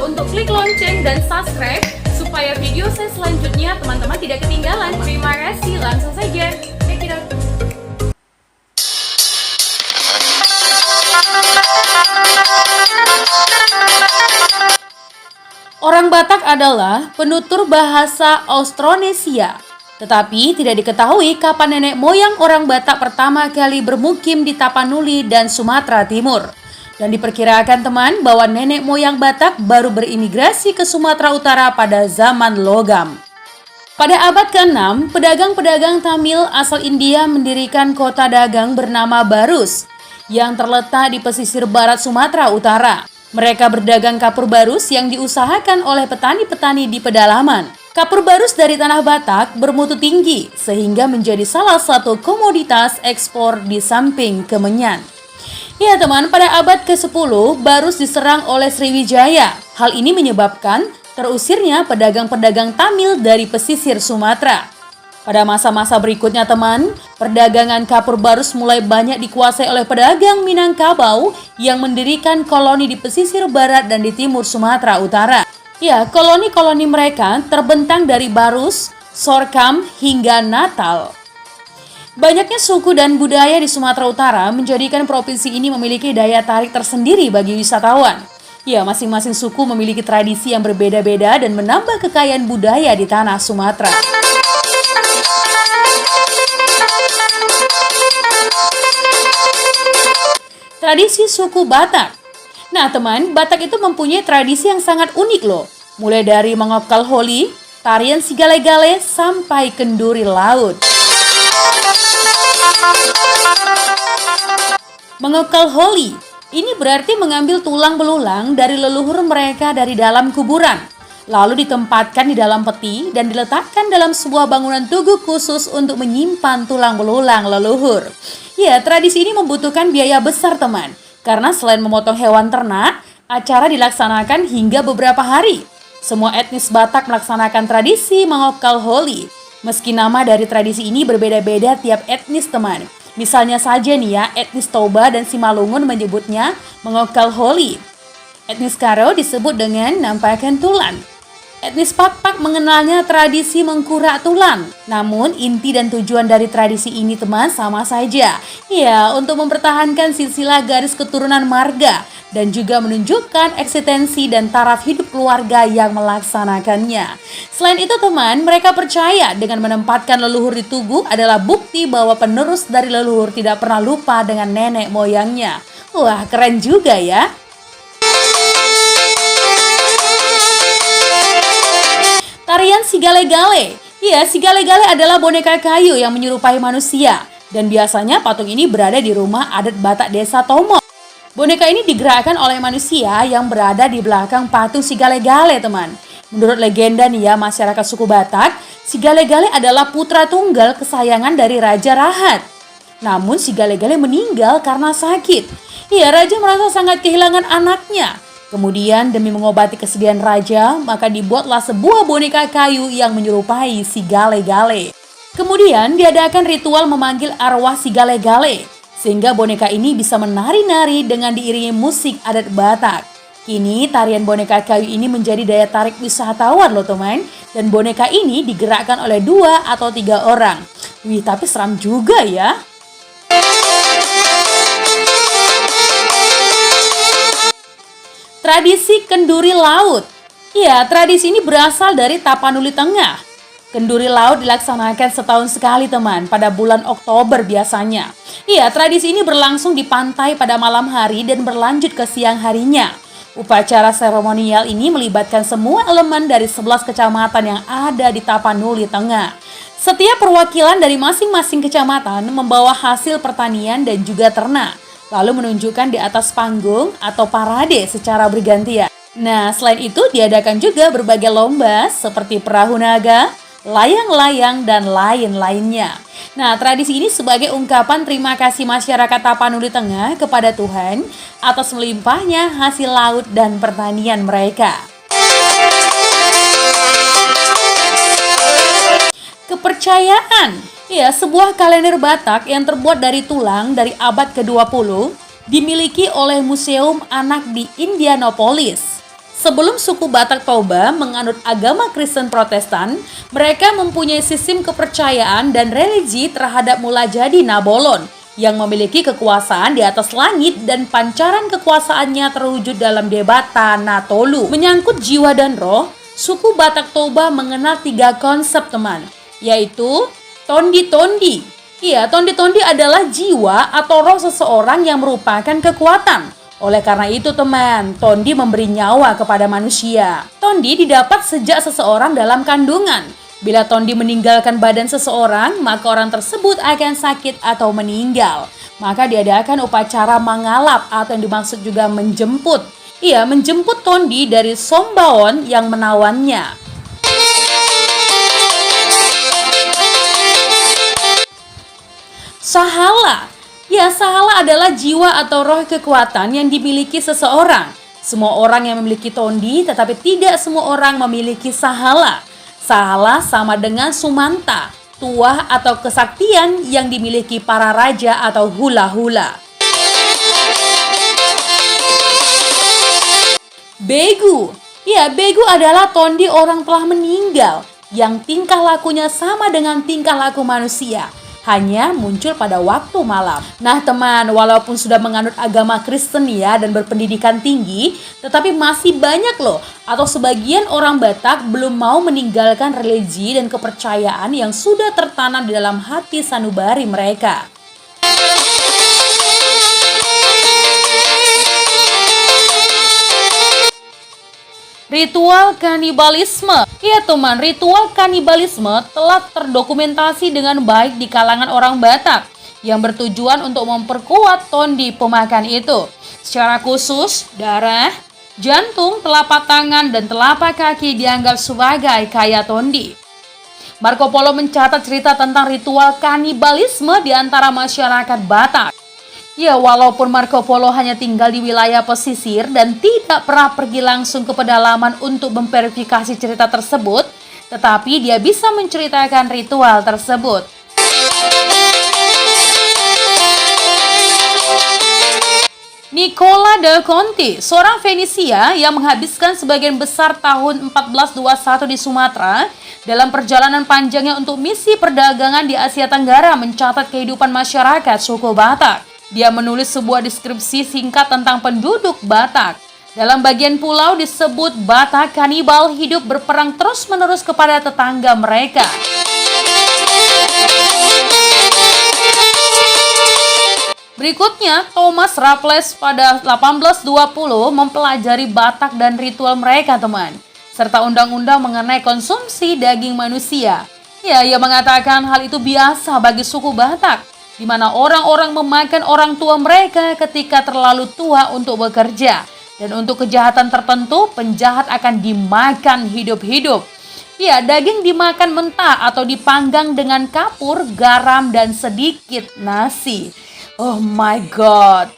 untuk klik lonceng dan subscribe supaya video saya selanjutnya teman-teman tidak ketinggalan. Terima kasih, langsung saja. Check it out. Orang Batak adalah penutur bahasa Austronesia. Tetapi tidak diketahui kapan nenek moyang orang Batak pertama kali bermukim di Tapanuli dan Sumatera Timur. Dan diperkirakan teman bahwa nenek moyang Batak baru berimigrasi ke Sumatera Utara pada zaman logam. Pada abad ke-6, pedagang-pedagang Tamil asal India mendirikan kota dagang bernama Barus yang terletak di pesisir barat Sumatera Utara. Mereka berdagang kapur barus yang diusahakan oleh petani-petani di pedalaman. Kapur barus dari tanah Batak bermutu tinggi sehingga menjadi salah satu komoditas ekspor di samping kemenyan. Ya teman, pada abad ke-10 barus diserang oleh Sriwijaya. Hal ini menyebabkan terusirnya pedagang-pedagang Tamil dari pesisir Sumatera. Pada masa-masa berikutnya teman, perdagangan kapur barus mulai banyak dikuasai oleh pedagang Minangkabau yang mendirikan koloni di pesisir barat dan di timur Sumatera Utara. Ya, koloni-koloni mereka terbentang dari Barus, Sorkam, hingga Natal. Banyaknya suku dan budaya di Sumatera Utara menjadikan provinsi ini memiliki daya tarik tersendiri bagi wisatawan. Ya, masing-masing suku memiliki tradisi yang berbeda-beda dan menambah kekayaan budaya di tanah Sumatera. Tradisi suku Batak. Nah teman, Batak itu mempunyai tradisi yang sangat unik loh. Mulai dari mengokal holi, tarian sigale-gale, sampai kenduri laut. Mengokal holi, ini berarti mengambil tulang belulang dari leluhur mereka dari dalam kuburan. Lalu ditempatkan di dalam peti dan diletakkan dalam sebuah bangunan tugu khusus untuk menyimpan tulang belulang leluhur. Ya, tradisi ini membutuhkan biaya besar teman, karena selain memotong hewan ternak, acara dilaksanakan hingga beberapa hari. Semua etnis Batak melaksanakan tradisi mengokal holi. Meski nama dari tradisi ini berbeda-beda tiap etnis teman. Misalnya saja nih ya, etnis Toba dan Simalungun menyebutnya mengokal holi. Etnis Karo disebut dengan nampakan tulan. Etnis Pakpak mengenalnya tradisi mengkurak tulang. Namun inti dan tujuan dari tradisi ini teman sama saja. Ya, untuk mempertahankan silsilah garis keturunan marga dan juga menunjukkan eksistensi dan taraf hidup keluarga yang melaksanakannya. Selain itu teman, mereka percaya dengan menempatkan leluhur di tugu adalah bukti bahwa penerus dari leluhur tidak pernah lupa dengan nenek moyangnya. Wah, keren juga ya. Tarian sigale-gale. Ya, sigale-gale adalah boneka kayu yang menyerupai manusia. Dan biasanya patung ini berada di rumah adat Batak Desa Tomo. Boneka ini digerakkan oleh manusia yang berada di belakang patung sigale-gale teman. Menurut legenda nih ya, masyarakat suku Batak, sigale-gale adalah putra tunggal kesayangan dari Raja Rahat. Namun sigale-gale meninggal karena sakit. Ya, Raja merasa sangat kehilangan anaknya. Kemudian demi mengobati kesedihan raja, maka dibuatlah sebuah boneka kayu yang menyerupai si gale-gale. Kemudian diadakan ritual memanggil arwah si gale-gale, sehingga boneka ini bisa menari-nari dengan diiringi musik adat Batak. Kini tarian boneka kayu ini menjadi daya tarik wisatawan loh teman, dan boneka ini digerakkan oleh 2 atau 3 orang. Wih, tapi seram juga ya. Tradisi kenduri laut. Ya, tradisi ini berasal dari Tapanuli Tengah. Kenduri laut dilaksanakan setahun sekali teman, pada bulan Oktober biasanya. Ya, tradisi ini berlangsung di pantai pada malam hari dan berlanjut ke siang harinya. Upacara seremonial ini melibatkan semua elemen dari 11 kecamatan yang ada di Tapanuli Tengah. Setiap perwakilan dari masing-masing kecamatan membawa hasil pertanian dan juga ternak, lalu menunjukkan di atas panggung atau parade secara bergantian. Nah, selain itu diadakan juga berbagai lomba seperti perahu naga, layang-layang, dan lain-lainnya. Nah, tradisi ini sebagai ungkapan terima kasih masyarakat Tapanuli Tengah kepada Tuhan atas melimpahnya hasil laut dan pertanian mereka. Kepercayaan. Ya, sebuah kalender Batak yang terbuat dari tulang dari abad ke-20 dimiliki oleh Museum Anak di Indianapolis. Sebelum suku Batak Toba menganut agama Kristen Protestan, mereka mempunyai sistem kepercayaan dan religi terhadap Mulajadi Nabolon yang memiliki kekuasaan di atas langit dan pancaran kekuasaannya terwujud dalam debat Tanah Tolu. Menyangkut jiwa dan roh, suku Batak Toba mengenal 3 konsep teman, yaitu Tondi-Tondi. Iya, Tondi-Tondi adalah jiwa atau roh seseorang yang merupakan kekuatan. Oleh karena itu teman, Tondi memberi nyawa kepada manusia. Tondi didapat sejak seseorang dalam kandungan. Bila Tondi meninggalkan badan seseorang, maka orang tersebut akan sakit atau meninggal. Maka diadakan upacara mangalap atau yang dimaksud juga menjemput. Ia menjemput Tondi dari Sombaon yang menawannya. Sahala. Ya, sahala adalah jiwa atau roh kekuatan yang dimiliki seseorang. Semua orang yang memiliki Tondi, tetapi tidak semua orang memiliki sahala. Sahala sama dengan sumanta, tuah atau kesaktian yang dimiliki para raja atau hula-hula. Begu. Ya, begu adalah Tondi orang telah meninggal yang tingkah lakunya sama dengan tingkah laku manusia, hanya muncul pada waktu malam. Nah teman, walaupun sudah menganut agama Kristen ya dan berpendidikan tinggi, tetapi masih banyak loh atau sebagian orang Batak belum mau meninggalkan religi dan kepercayaan yang sudah tertanam di dalam hati sanubari mereka. Ritual kanibalisme. Ya teman, ritual kanibalisme telah terdokumentasi dengan baik di kalangan orang Batak yang bertujuan untuk memperkuat Tondi pemakan itu. Secara khusus, darah, jantung, telapak tangan, dan telapak kaki dianggap sebagai kaya Tondi. Marco Polo mencatat cerita tentang ritual kanibalisme di antara masyarakat Batak. Ya, walaupun Marco Polo hanya tinggal di wilayah pesisir dan tidak pernah pergi langsung ke pedalaman untuk memverifikasi cerita tersebut, tetapi dia bisa menceritakan ritual tersebut. Nicola del Conti, seorang Fenisia yang menghabiskan sebagian besar tahun 1421 di Sumatera, dalam perjalanan panjangnya untuk misi perdagangan di Asia Tenggara mencatat kehidupan masyarakat suku Batak. Dia menulis sebuah deskripsi singkat tentang penduduk Batak. Dalam bagian pulau disebut Batak kanibal hidup berperang terus-menerus kepada tetangga mereka. Berikutnya, Thomas Raffles pada 1820 mempelajari Batak dan ritual mereka teman, serta undang-undang mengenai konsumsi daging manusia. Ya, ia mengatakan hal itu biasa bagi suku Batak, di mana orang-orang memakan orang tua mereka ketika terlalu tua untuk bekerja. Dan untuk kejahatan tertentu, penjahat akan dimakan hidup-hidup. Ya, daging dimakan mentah atau dipanggang dengan kapur, garam, dan sedikit nasi. Oh my God.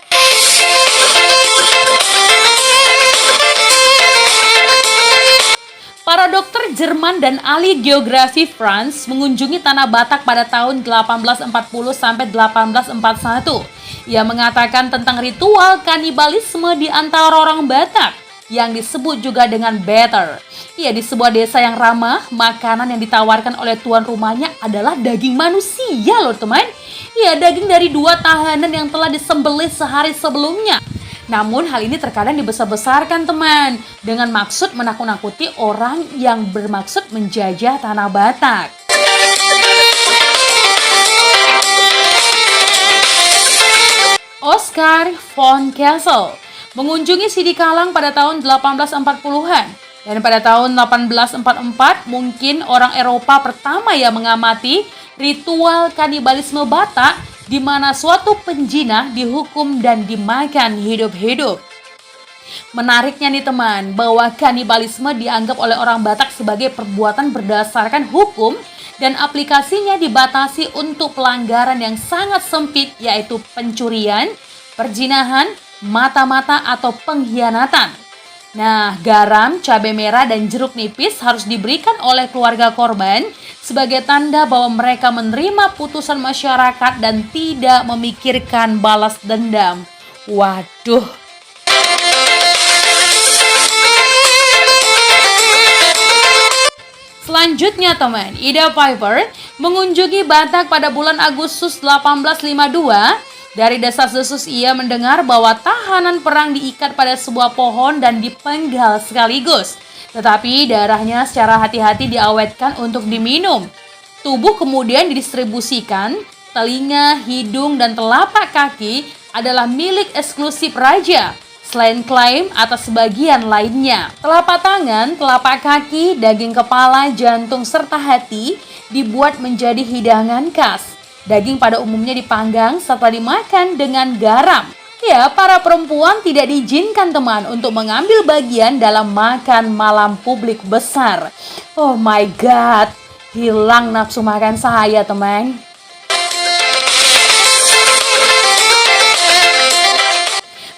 Para dokter Jerman dan ahli geografi France mengunjungi tanah Batak pada tahun 1840 sampai 1841. Ia mengatakan tentang ritual kanibalisme di antara orang Batak yang disebut juga dengan better. Ia di sebuah desa yang ramah, makanan yang ditawarkan oleh tuan rumahnya adalah daging manusia loh teman. Ia daging dari 2 tahanan yang telah disembelih sehari sebelumnya. Namun hal ini terkadang dibesar-besarkan teman, dengan maksud menakut-nakuti orang yang bermaksud menjajah tanah Batak. Oscar von Kessel mengunjungi Sidikalang pada tahun 1840-an. Dan pada tahun 1844 mungkin orang Eropa pertama yang mengamati ritual kanibalisme Batak, di mana suatu penjinah dihukum dan dimakan hidup-hidup. Menariknya nih teman, bahwa kanibalisme dianggap oleh orang Batak sebagai perbuatan berdasarkan hukum dan aplikasinya dibatasi untuk pelanggaran yang sangat sempit, yaitu pencurian, perjinahan, mata-mata atau pengkhianatan. Nah, garam, cabai merah, dan jeruk nipis harus diberikan oleh keluarga korban sebagai tanda bahwa mereka menerima putusan masyarakat dan tidak memikirkan balas dendam. Waduh. Selanjutnya teman, Ida Piper mengunjungi Batak pada bulan Agustus 1852. Dari desas-desus ia mendengar bahwa tahanan perang diikat pada sebuah pohon dan dipenggal sekaligus. Tetapi darahnya secara hati-hati diawetkan untuk diminum. Tubuh kemudian didistribusikan, telinga, hidung, dan telapak kaki adalah milik eksklusif raja, selain klaim atas sebagian lainnya. Telapak tangan, telapak kaki, daging kepala, jantung, serta hati dibuat menjadi hidangan khas. Daging pada umumnya dipanggang serta dimakan dengan garam. Ya, para perempuan tidak diizinkan teman untuk mengambil bagian dalam makan malam publik besar. Oh my god, hilang nafsu makan saya teman.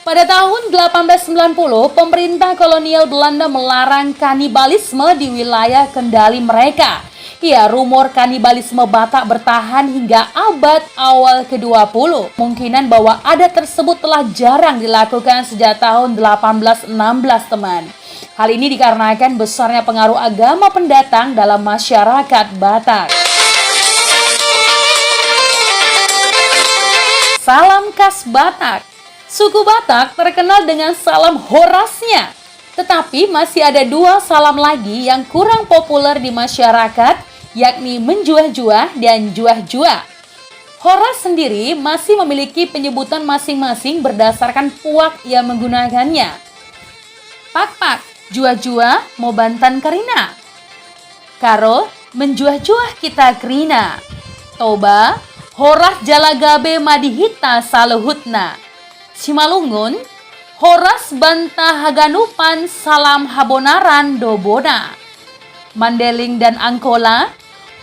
Pada tahun 1890, pemerintah kolonial Belanda melarang kanibalisme di wilayah kendali mereka. Ya, rumor kanibalisme Batak bertahan hingga abad awal ke-20. Kemungkinan bahwa adat tersebut telah jarang dilakukan sejak tahun 1816, teman. Hal ini dikarenakan besarnya pengaruh agama pendatang dalam masyarakat Batak. Salam khas Batak. Suku Batak terkenal dengan salam Horasnya. Tetapi masih ada dua salam lagi yang kurang populer di masyarakat, yakni menjuah-juah dan juah-juah. Horas sendiri masih memiliki penyebutan masing-masing berdasarkan puak yang menggunakannya. Pak-pak, juah-juah, mau bantan karina. Karo, menjuah-juah kita kerina. Toba, horas jalagabe madihita saluhutna. Simalungun, horas bantah haganupan salam habonaran dobona. Mandeling dan Angkola,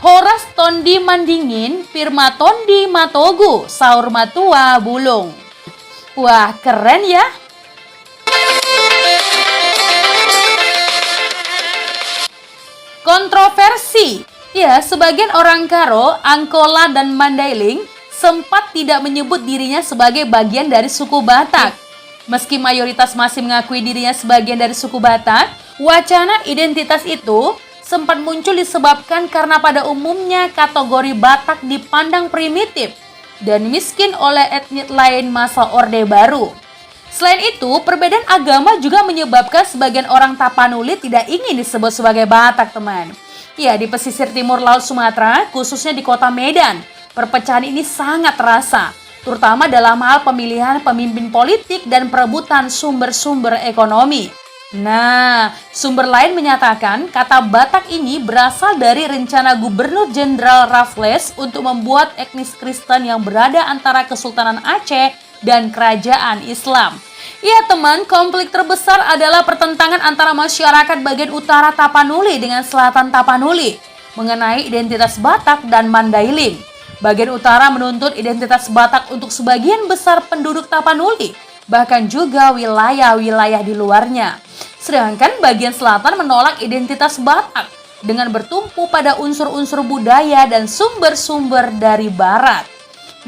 horas tondi mandingin firma tondi matogu saur matua bulung. Wah, keren ya. Kontroversi. Ya, sebagian orang Karo, Angkola dan Mandailing sempat tidak menyebut dirinya sebagai bagian dari suku Batak. Meski mayoritas masih mengakui dirinya sebagian dari suku Batak, wacana identitas itu sempat muncul disebabkan karena pada umumnya kategori Batak dipandang primitif dan miskin oleh etnis lain masa Orde Baru. Selain itu, perbedaan agama juga menyebabkan sebagian orang Tapanuli tidak ingin disebut sebagai Batak, teman. Ya, di pesisir timur Laut Sumatera, khususnya di kota Medan, perpecahan ini sangat terasa, terutama dalam hal pemilihan pemimpin politik dan perebutan sumber-sumber ekonomi. Nah, sumber lain menyatakan kata Batak ini berasal dari rencana Gubernur Jenderal Raffles untuk membuat etnis Kristen yang berada antara Kesultanan Aceh dan Kerajaan Islam. Ya teman, konflik terbesar adalah pertentangan antara masyarakat bagian utara Tapanuli dengan selatan Tapanuli mengenai identitas Batak dan Mandailing. Bagian utara menuntut identitas Batak untuk sebagian besar penduduk Tapanuli, bahkan juga wilayah-wilayah di luarnya. Sedangkan bagian selatan menolak identitas Batak dengan bertumpu pada unsur-unsur budaya dan sumber-sumber dari barat.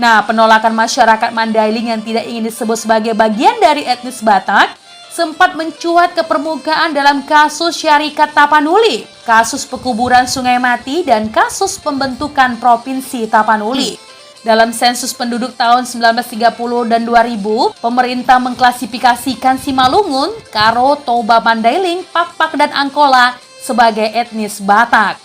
Nah, penolakan masyarakat Mandailing yang tidak ingin disebut sebagai bagian dari etnis Batak sempat mencuat ke permukaan dalam kasus Syarikat Tapanuli, kasus pekuburan Sungai Mati, dan kasus pembentukan Provinsi Tapanuli. Dalam sensus penduduk tahun 1930 dan 2000, pemerintah mengklasifikasikan Simalungun, Karo, Toba, Mandailing, Pak-Pak, dan Angkola sebagai etnis Batak.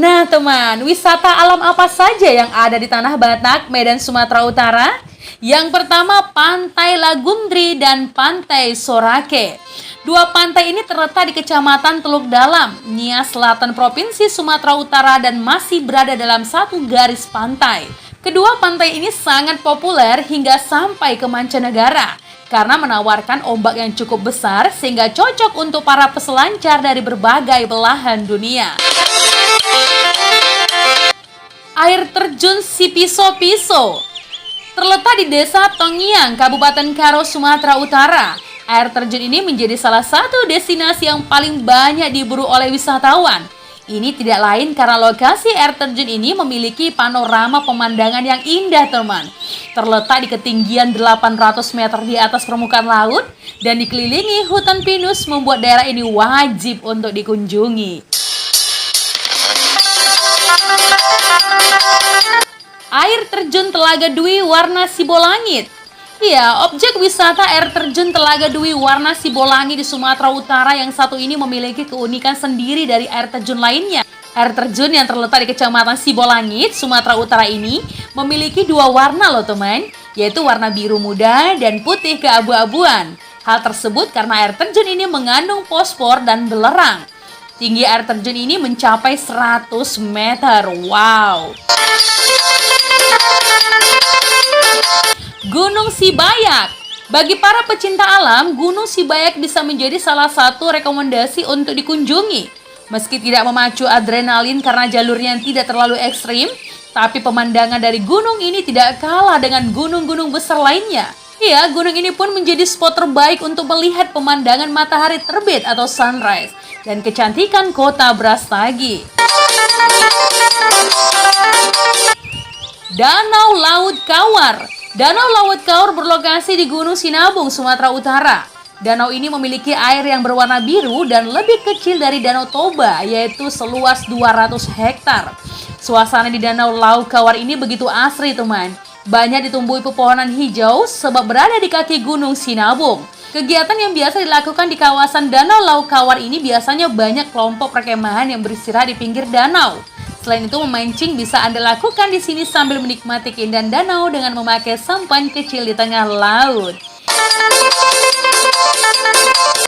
Nah teman, wisata alam apa saja yang ada di tanah Batak, Medan, Sumatera Utara? Yang pertama, Pantai Lagundri dan Pantai Sorake. Dua pantai ini terletak di Kecamatan Teluk Dalam, Nias Selatan Provinsi Sumatera Utara dan masih berada dalam satu garis pantai. Kedua pantai ini sangat populer hingga sampai ke mancanegara karena menawarkan ombak yang cukup besar sehingga cocok untuk para peselancar dari berbagai belahan dunia. Air terjun Sipiso-Piso terletak di Desa Tongiang, Kabupaten Karo, Sumatera Utara. Air terjun ini menjadi salah satu destinasi yang paling banyak diburu oleh wisatawan. Ini tidak lain karena lokasi air terjun ini memiliki panorama pemandangan yang indah, teman. Terletak di ketinggian 800 meter di atas permukaan laut dan dikelilingi hutan pinus membuat daerah ini wajib untuk dikunjungi. Air terjun Telaga Dwi warna Sibolangit. Ya, objek wisata air terjun Telaga Dwi warna Sibolangit di Sumatera Utara yang satu ini memiliki keunikan sendiri dari air terjun lainnya. Air terjun yang terletak di Kecamatan Sibolangit, Sumatera Utara ini memiliki dua warna loh teman, yaitu warna biru muda dan putih keabu-abuan. Hal tersebut karena air terjun ini mengandung fosfor dan belerang. Tinggi air terjun ini mencapai 100 meter. Wow! Gunung Sibayak. Bagi para pecinta alam, Gunung Sibayak bisa menjadi salah satu rekomendasi untuk dikunjungi. Meski tidak memacu adrenalin karena jalurnya yang tidak terlalu ekstrim, tapi pemandangan dari gunung ini tidak kalah dengan gunung-gunung besar lainnya. Ya, gunung ini pun menjadi spot terbaik untuk melihat pemandangan matahari terbit atau sunrise dan kecantikan kota Brastagi. Danau Laut Kawar. Danau Laut Kawar berlokasi di Gunung Sinabung, Sumatera Utara. Danau ini memiliki air yang berwarna biru dan lebih kecil dari Danau Toba, yaitu seluas 200 hektar. Suasana di Danau Laut Kawar ini begitu asri, teman. Banyak ditumbuhi pepohonan hijau sebab berada di kaki Gunung Sinabung. Kegiatan yang biasa dilakukan di kawasan Danau Laut Kawar ini biasanya banyak kelompok perkemahan yang beristirahat di pinggir danau. Selain itu, memancing bisa Anda lakukan di sini sambil menikmati keindahan danau dengan memakai sampan kecil di tengah laut.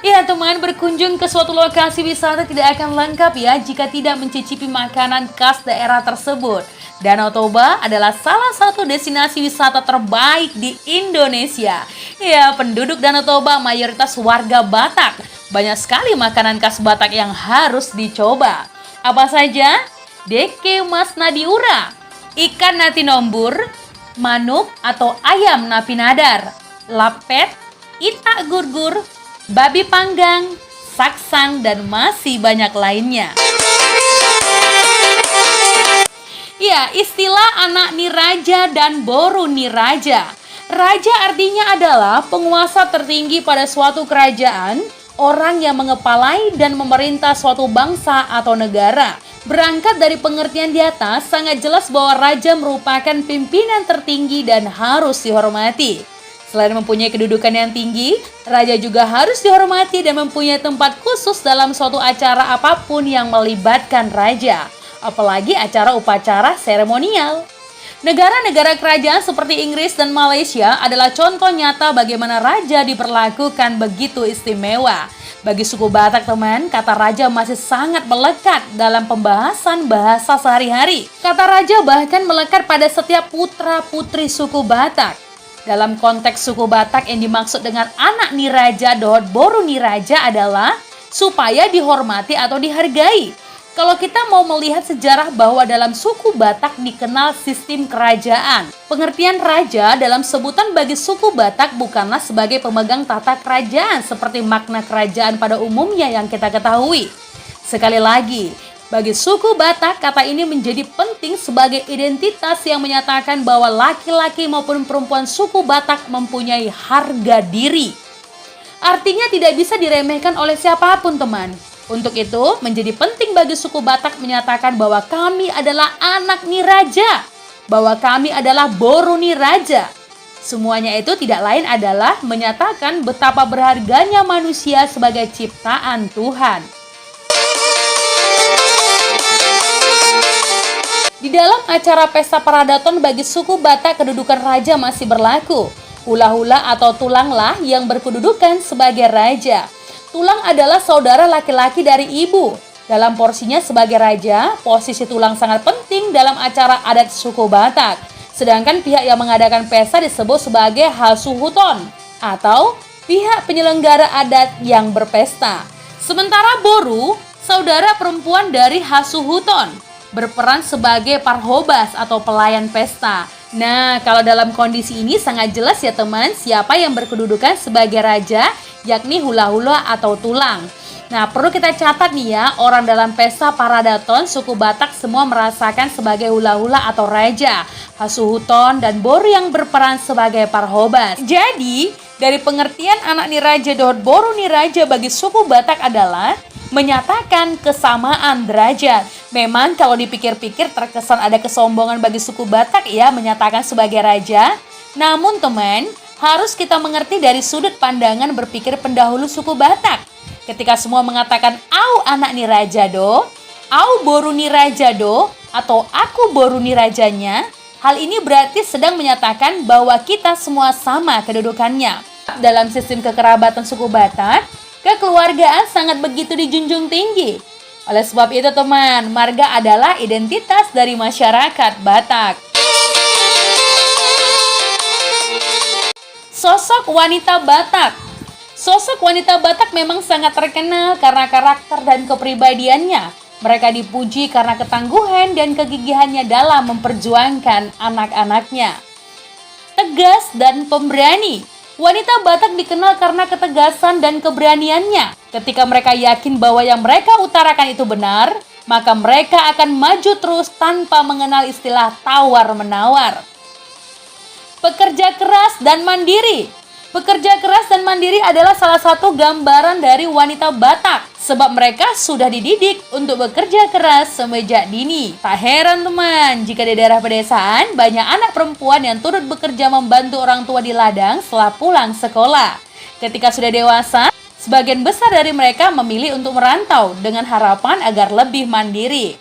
Ya teman, berkunjung ke suatu lokasi wisata tidak akan lengkap ya jika tidak mencicipi makanan khas daerah tersebut. Danau Toba adalah salah satu destinasi wisata terbaik di Indonesia. Ya, penduduk Danau Toba mayoritas warga Batak. Banyak sekali makanan khas Batak yang harus dicoba. Apa saja? Deke mas nadiura, ikan nati nombur, manuk atau ayam napi nadar, lapet, itak gurgur, babi panggang, saksang, dan masih banyak lainnya. Ya, istilah anak niraja dan boru niraja. Raja artinya adalah penguasa tertinggi pada suatu kerajaan, orang yang mengepalai dan memerintah suatu bangsa atau negara. Berangkat dari pengertian di atas, sangat jelas bahwa raja merupakan pimpinan tertinggi dan harus dihormati. Selain mempunyai kedudukan yang tinggi, raja juga harus dihormati dan mempunyai tempat khusus dalam suatu acara apapun yang melibatkan raja, apalagi acara upacara seremonial. Negara-negara kerajaan seperti Inggris dan Malaysia adalah contoh nyata bagaimana raja diperlakukan begitu istimewa. Bagi suku Batak teman, kata raja masih sangat melekat dalam pembahasan bahasa sehari-hari. Kata raja bahkan melekat pada setiap putra-putri suku Batak. Dalam konteks suku Batak yang dimaksud dengan anak niraja dohot boru niraja adalah supaya dihormati atau dihargai. Kalau kita mau melihat sejarah bahwa dalam suku Batak dikenal sistem kerajaan. Pengertian raja dalam sebutan bagi suku Batak bukanlah sebagai pemegang tata kerajaan seperti makna kerajaan pada umumnya yang kita ketahui. Sekali lagi, bagi suku Batak kata ini menjadi penting sebagai identitas yang menyatakan bahwa laki-laki maupun perempuan suku Batak mempunyai harga diri. Artinya tidak bisa diremehkan oleh siapapun teman. Untuk itu, menjadi penting bagi suku Batak menyatakan bahwa kami adalah anak niraja, bahwa kami adalah boru niraja. Semuanya itu tidak lain adalah menyatakan betapa berharganya manusia sebagai ciptaan Tuhan. Di dalam acara pesta paradaton bagi suku Batak, kedudukan raja masih berlaku. Hula-hula atau tulanglah yang berkedudukan sebagai raja. Tulang adalah saudara laki-laki dari ibu. Dalam porsinya sebagai raja, posisi tulang sangat penting dalam acara adat suku Batak. Sedangkan pihak yang mengadakan pesta disebut sebagai hasuhuton atau pihak penyelenggara adat yang berpesta. Sementara boru, saudara perempuan dari hasuhuton, berperan sebagai parhobas atau pelayan pesta. Nah, kalau dalam kondisi ini sangat jelas ya teman, siapa yang berkedudukan sebagai raja, yakni hula-hula atau tulang. Nah, perlu kita catat nih ya, orang dalam pesta Paradaton suku Batak semua merasakan sebagai hula-hula atau raja, Hasuhuton dan Boru yang berperan sebagai parhobas. Jadi, dari pengertian anak niraja dohot Boru niraja bagi suku Batak adalah menyatakan kesamaan derajat. Memang kalau dipikir-pikir terkesan ada kesombongan bagi suku Batak ya menyatakan sebagai raja. Namun teman, harus kita mengerti dari sudut pandangan berpikir pendahulu suku Batak. Ketika semua mengatakan au anak niraja do, au boru niraja do, atau aku boru nirajanya, hal ini berarti sedang menyatakan bahwa kita semua sama kedudukannya. Dalam sistem kekerabatan suku Batak, kekeluargaan sangat begitu dijunjung tinggi. Oleh sebab itu teman, marga adalah identitas dari masyarakat Batak. Sosok wanita Batak. Sosok wanita Batak memang sangat terkenal karena karakter dan kepribadiannya. Mereka dipuji karena ketangguhan dan kegigihannya dalam memperjuangkan anak-anaknya. Tegas dan pemberani. Wanita Batak dikenal karena ketegasan dan keberaniannya. Ketika mereka yakin bahwa yang mereka utarakan itu benar, maka mereka akan maju terus tanpa mengenal istilah tawar-menawar. Pekerja keras dan mandiri. Pekerja keras dan mandiri adalah salah satu gambaran dari wanita Batak, sebab mereka sudah dididik untuk bekerja keras semenjak dini. Tak heran teman, jika di daerah pedesaan banyak anak perempuan yang turut bekerja membantu orang tua di ladang setelah pulang sekolah. Ketika sudah dewasa, sebagian besar dari mereka memilih untuk merantau dengan harapan agar lebih mandiri.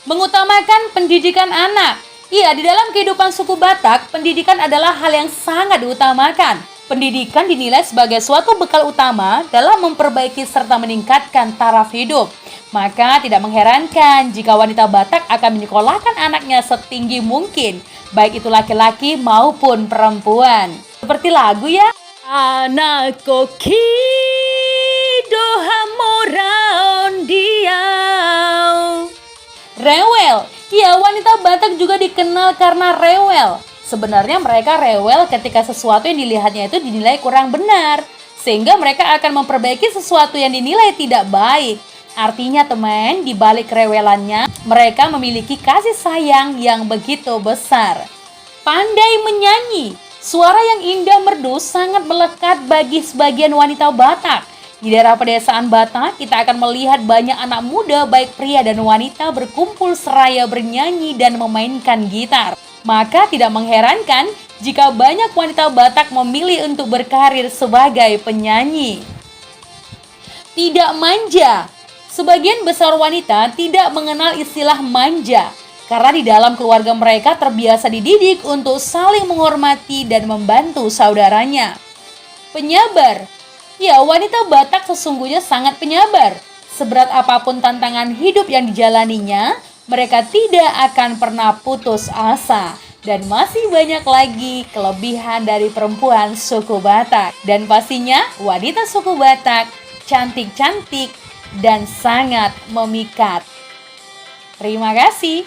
Mengutamakan pendidikan anak. Iya, di dalam kehidupan suku Batak, pendidikan adalah hal yang sangat diutamakan. Pendidikan dinilai sebagai suatu bekal utama dalam memperbaiki serta meningkatkan taraf hidup. Maka tidak mengherankan jika wanita Batak akan menyekolahkan anaknya setinggi mungkin, baik itu laki-laki maupun perempuan. Seperti lagu ya. Anak koki doha moraon diau. Rewel. Ya, wanita Batak juga dikenal karena rewel. Sebenarnya mereka rewel ketika sesuatu yang dilihatnya itu dinilai kurang benar, sehingga mereka akan memperbaiki sesuatu yang dinilai tidak baik. Artinya teman, di balik kerewelannya, mereka memiliki kasih sayang yang begitu besar. Pandai menyanyi. Suara yang indah merdu sangat melekat bagi sebagian wanita Batak. Di daerah pedesaan Batak, kita akan melihat banyak anak muda baik pria dan wanita berkumpul seraya bernyanyi dan memainkan gitar. Maka tidak mengherankan jika banyak wanita Batak memilih untuk berkarir sebagai penyanyi. Tidak manja. Sebagian besar wanita tidak mengenal istilah manja, karena di dalam keluarga mereka terbiasa dididik untuk saling menghormati dan membantu saudaranya. Penyabar. Ya, wanita Batak sesungguhnya sangat penyabar. Seberat apapun tantangan hidup yang dijalaninya, mereka tidak akan pernah putus asa. Dan masih banyak lagi kelebihan dari perempuan suku Batak. Dan pastinya wanita suku Batak cantik-cantik dan sangat memikat. Terima kasih.